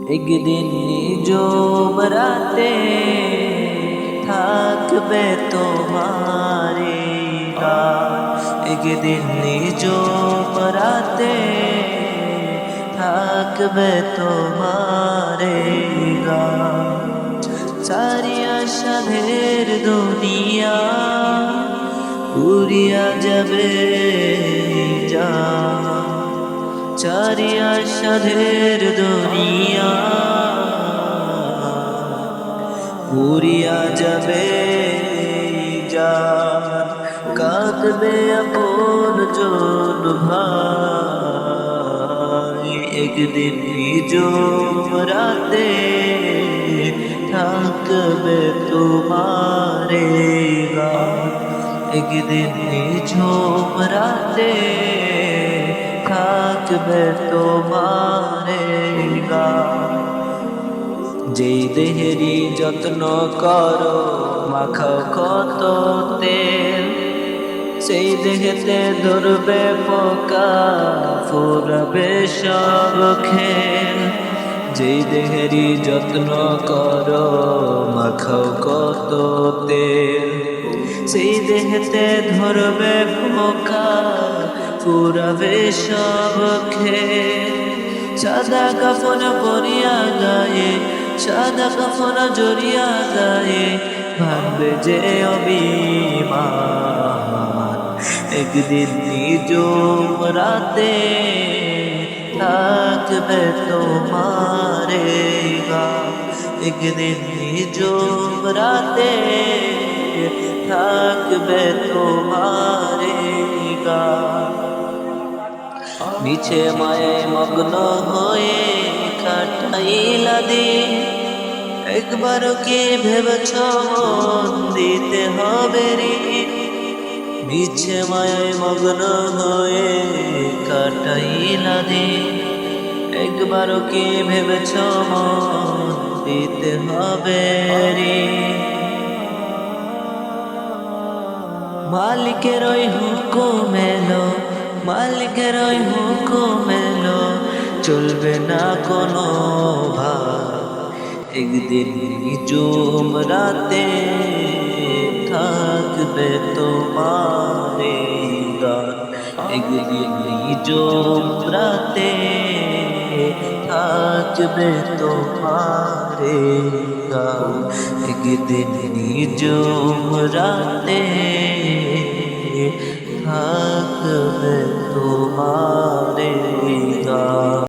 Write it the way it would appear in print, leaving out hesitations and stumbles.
একদিন নিজম রাতে থাকবে তোমারে গান। একদিন নিজম রাতে থাকবে তোমারে গান। চারিয়া সাধের দুনিয়া উড়িয়া যাবে জান। চারিয়া সাধের দুনিয়া উড়িয়া যাবে জান। কাঁদবে আপন জন ভাই একদিন নিজম রাতে থাকবে তোমারে গান। একদিন নিজম রাতে থাকবে তোমারে গান। যেই দেহেরই যত্ন করো মাখাও কত তেল, সেই দেহেতে ধরবে পোকা ফুরাবে সব খেল। যেই দেহেরই যত্ন করো মাখাও কত তেল, সেই দেহেতে ধরবে পোকা ফুরাবে সব খেল। সাদা কাফন পরিয়া গায়ে, সাদা কাফন জড়িয়া গায়ে ভাঙবে যে অভিমান। একদিন নিজম রাতে থাকবে তোমারে গান। একদিন নিজম রাতে থাকবে তোমারে গান। মিছে মায়ে মগ্ন হয়ে কাটাইলা দিন, একবার কি ভেবেছ মন দিতে হবে রে। মিছে মায়ে মগ্ন হয়ে কাটাইলা দিন, একবার কি ভেবেছ মন দিতে হবে রে। মালিকের ওই হুকুম এলো, মালিকের ওই হুকুম এলো, চলবে না কোনো ভাব। একদিন নিজম রাতে থাকবে তোমারে গান। একদিন নিজম রাতে থাকবে তোমারে গান। একদিন নিজম রাতে থাকবে তোমারে গান।